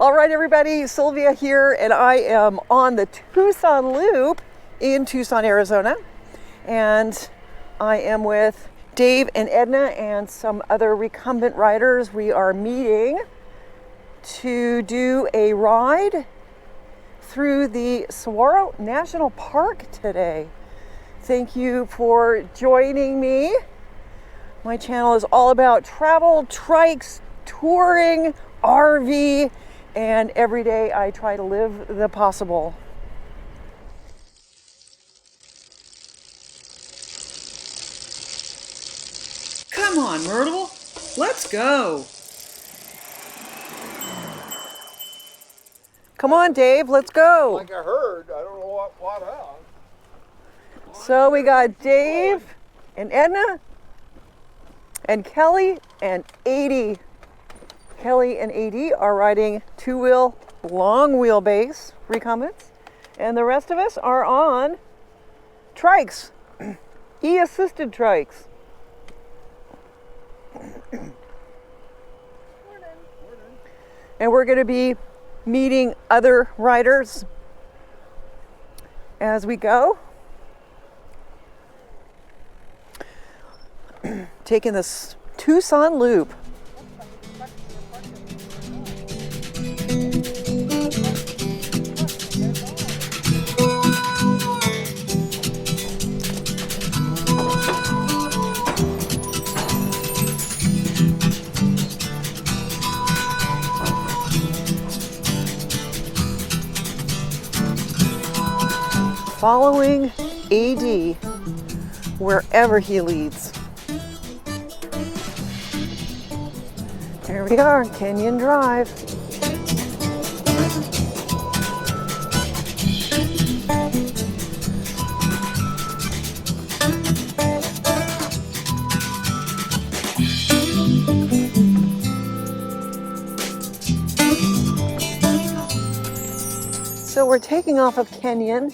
All right, everybody, Sylvia here, and I am on the Tucson Loop in Tucson, Arizona. And I am with Dave and Edna and some other recumbent riders. We are meeting to do a ride through the Saguaro National Park today. Thank you for joining me. My channel is all about travel, trikes, touring, RV, and every day I try to live the possible. Come on, Myrtle, let's go. Come on, Dave, let's go. Like I heard, I don't know what else. So we got Dave and Edna and Kelly and AD. Kelly and AD are riding two-wheel, long wheelbase recumbents, and the rest of us are on trikes, e-assisted trikes. And we're going to be meeting other riders as we go. Taking this Tucson Loop. Following AD wherever he leads. There we are, Canyon Drive. So we're taking off of Canyon,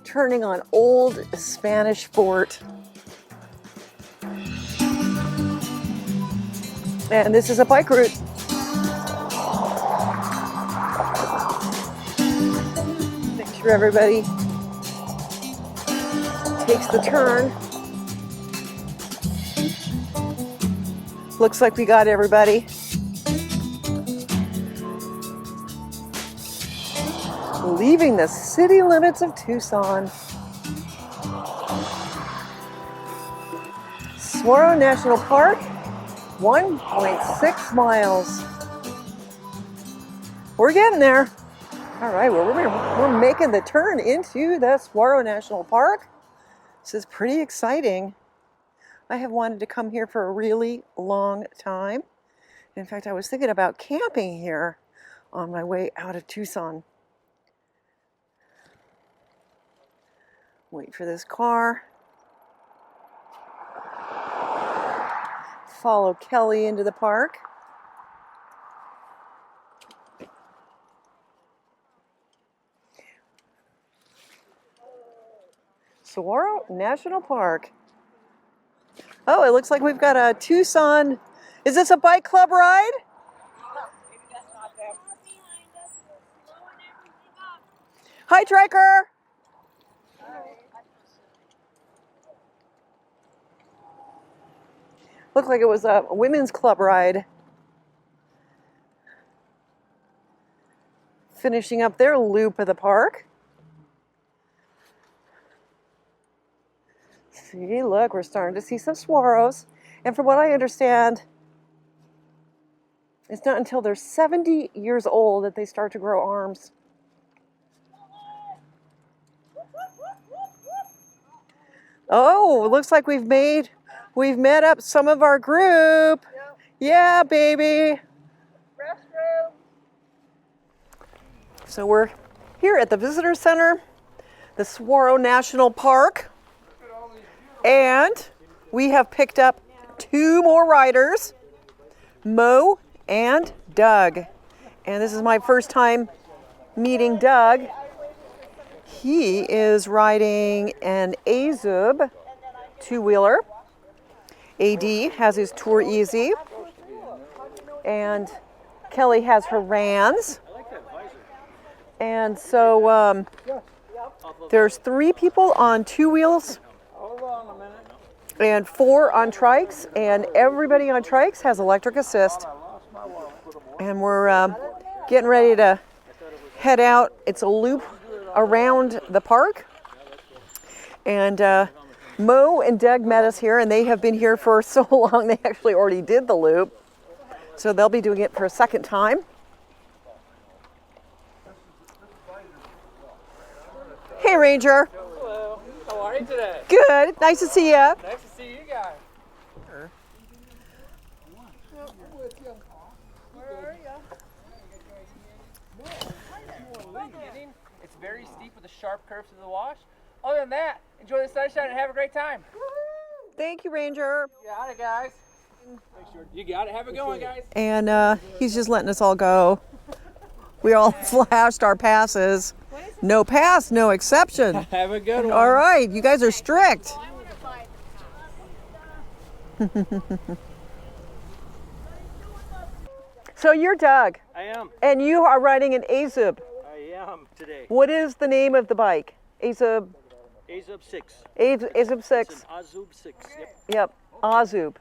turning on Old Spanish Fort. And this is a bike route. Make sure everybody takes the turn. Looks like we got everybody. Leaving the city limits of Tucson. Saguaro National Park, 1.6 miles. We're getting there. All right, well, we're making the turn into the Saguaro National Park. This is pretty exciting. I have wanted to come here for a really long time. In fact, I was thinking about camping here on my way out of Tucson. Wait for this car. Follow Kelly into the park. Saguaro National Park. Oh, it looks like we've got a Tucson. Is this a bike club ride? Maybe that's not them. Hi, Triker. Looked like it was a women's club ride. Finishing up their loop of the park. See, look, we're starting to see some saguaros. And from what I understand, it's not until they're 70 years old that they start to grow arms. Oh, it looks like we've met up some of our group. Yep. Yeah, baby. Restroom. So we're here at the visitor center, the Saguaro National Park, and we have picked up two more riders, Mo and Doug. And this is my first time meeting Doug. He is riding an Azub two-wheeler. AD has his Tour Easy. And Kelly has her Rans. And so there's 3 people on 2 wheels Hold on a minute. and 4 on trikes, and everybody on trikes has electric assist. I lost my wallet. And we're getting ready to head out. It's a loop around the park. And Mo and Doug met us here, and they have been here for so long, they actually already did the loop. So they'll be doing it for a second time. Hey, Ranger. Hello. How are you today? Good. Nice to see you. Nice to see you guys. It's very steep with a sharp curve to the wash. Other than that, enjoy the sunshine and have a great time. Thank you, Ranger. You got it, guys. You got it. Have it going, guys. And he's just letting us all go. We all flashed our passes. No pass, no exception. Have a good one. All right, you guys are strict. So you're Doug, I am. and you are riding an Azub. I am today. What is the name of the bike? Azub. Azub 6. Azub 6. It's an Azub 6. Yep. Yep. Azub.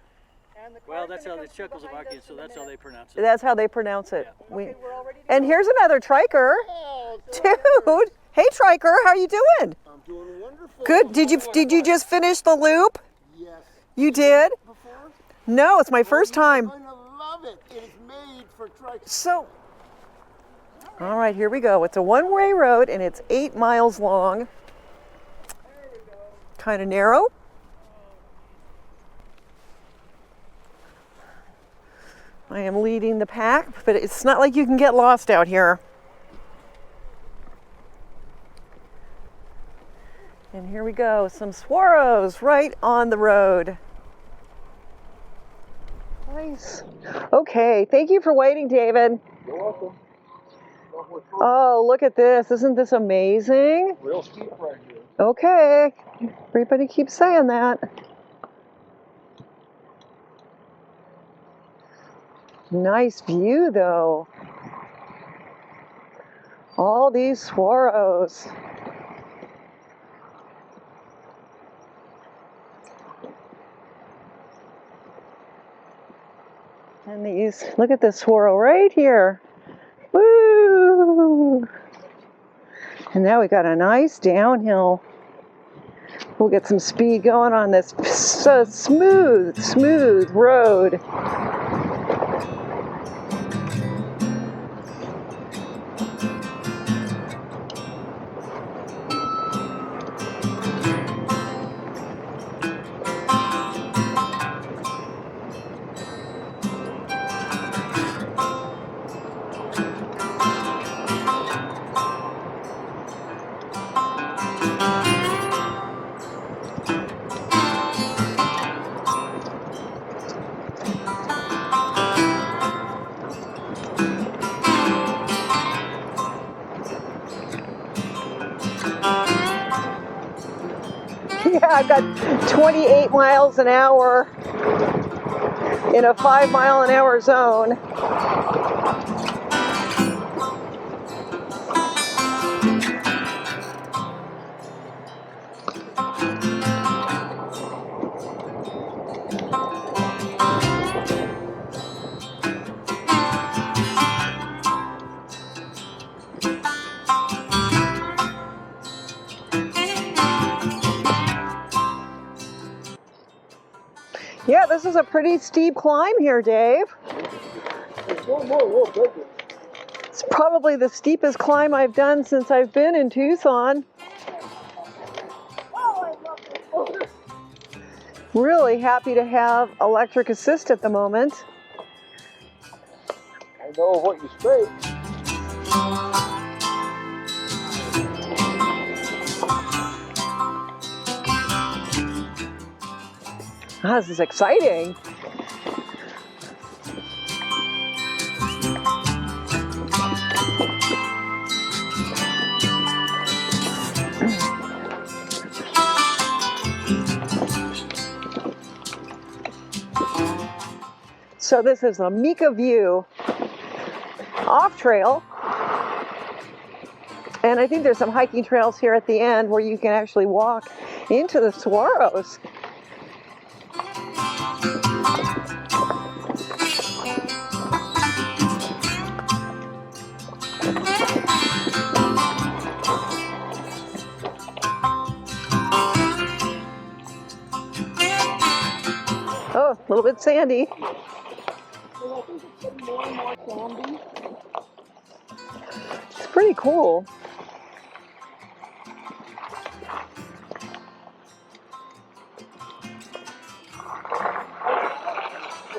Well, that's how the Czechoslovakian, so that's how they pronounce it. That's how they pronounce it. And here's another triker. Dude. Hey, triker. How you doing? I'm doing wonderful. Good. Did you just finish the loop? Yes. You did? Before? No, it's my first time. I'm gonna love it. It is made for Trike. So, all right, here we go. It's a one-way road, and it's 8 miles long. Kind of narrow. I am leading the pack, but it's not like you can get lost out here. And here we go, some saguaros right on the road. Nice. Okay, thank you for waiting, David. You're welcome. Oh, look at this. Isn't this amazing? Real steep right here. Okay, everybody keeps saying that. Nice view, though. All these saguaros. And these, look at this saguaro right here. Woo! And now we got a nice downhill. We'll get some speed going on this smooth road. Yeah, I got 28 miles an hour in a 5 mile an hour zone. Yeah, this is a pretty steep climb here, Dave. Whoa, It's probably the steepest climb I've done since I've been in Tucson. Really happy to have electric assist at the moment. I know what you say. Ah, this is exciting. So this is a Mika view off trail. And I think there's some hiking trails here at the end where you can actually walk into the saguaros. Oh, a little bit sandy. It's pretty cool.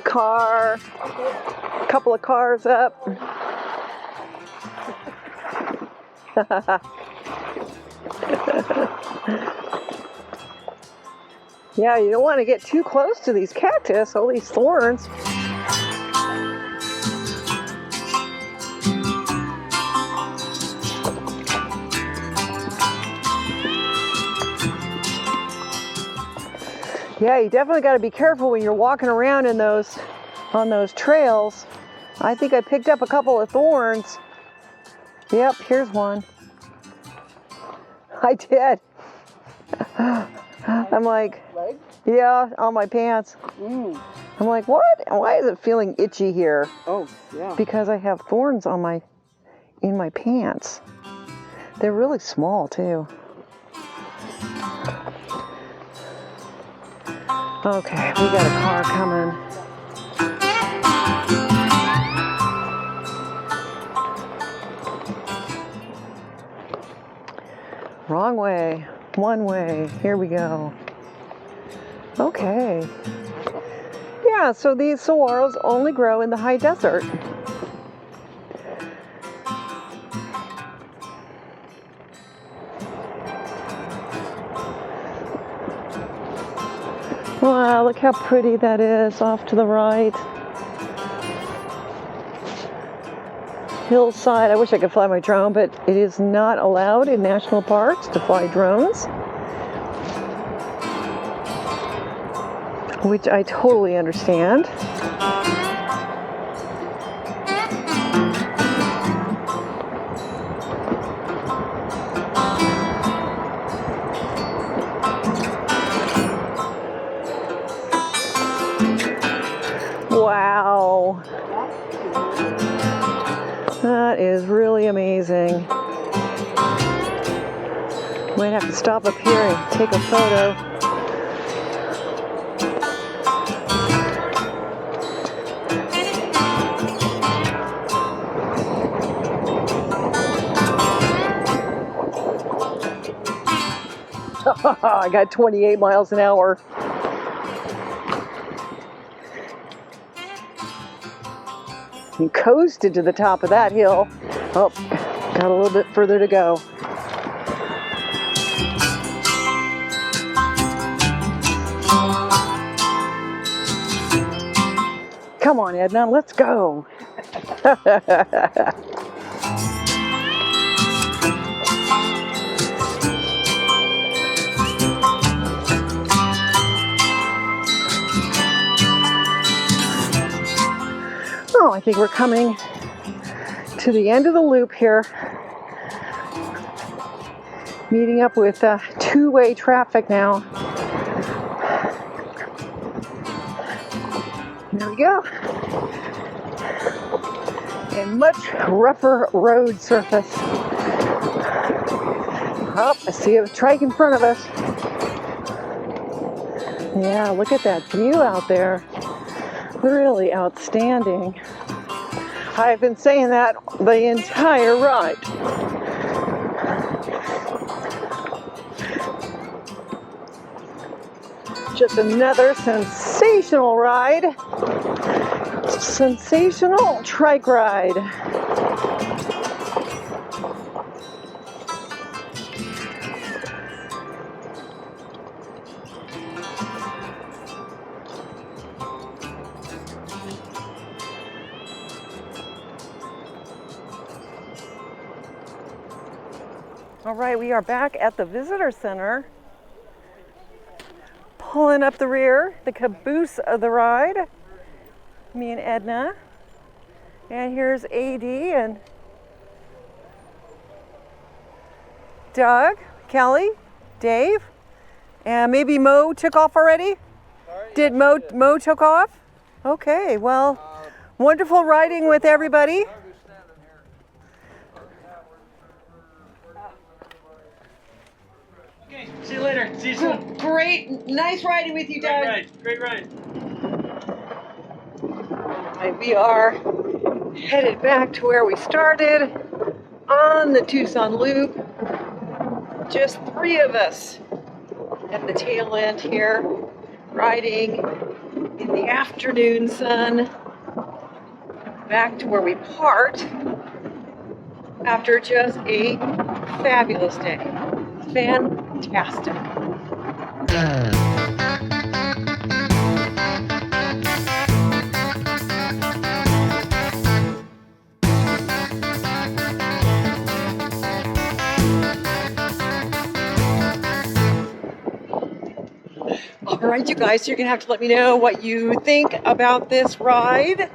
Car, a couple of cars up. Yeah, you don't want to get too close to these cactus, all these thorns. Yeah, you definitely got to be careful when you're walking around in those, on those trails. I think I picked up a couple of thorns. Yep, here's one. I did. I'm like, yeah, on my pants. I'm like, what? Why is it feeling itchy here? Oh, yeah. Because I have thorns on in my pants. They're really small too. Okay, we got a car coming. Wrong way. One way. Here we go. Okay. Yeah, so these saguaros only grow in the high desert. Wow, look how pretty that is off to the right. Hillside. I wish I could fly my drone, but it is not allowed in national parks to fly drones, which I totally understand. Wow. That is really amazing. Might have to stop up here and take a photo. I got 28 miles an hour. And coasted to the top of that hill. Oh, got a little bit further to go. Come on, Edna, let's go. Oh, I think we're coming to the end of the loop here. Meeting up with two-way traffic now. There we go. And much rougher road surface. Oh, I see a trike in front of us. Yeah, look at that view out there. Really outstanding. I've been saying that the entire ride. Just another sensational ride. Sensational trike ride. All right, we are back at the visitor center. Pulling up the rear, the caboose of the ride. Me and Edna. And here's AD and Doug, Kelly, Dave, and maybe Mo took off already? Did Mo took off? Okay, well, wonderful riding with everybody. Okay, see you later. See you soon. Great, nice riding with you, Doug. Great ride. And we are headed back to where we started on the Tucson Loop. Just 3 of us at the tail end here, riding in the afternoon sun back to where we parked after just a fabulous day. Fantastic. All right, you guys, you're gonna have to let me know what you think about this ride.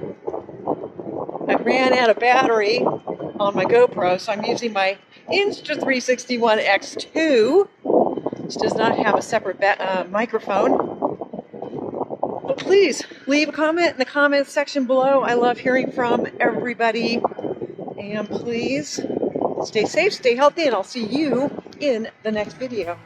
I ran out of battery on my GoPro, so I'm using my Insta361 X2, which does not have a separate microphone. But please leave a comment in the comments section below. I love hearing from everybody. And please stay safe, stay healthy, and I'll see you in the next video.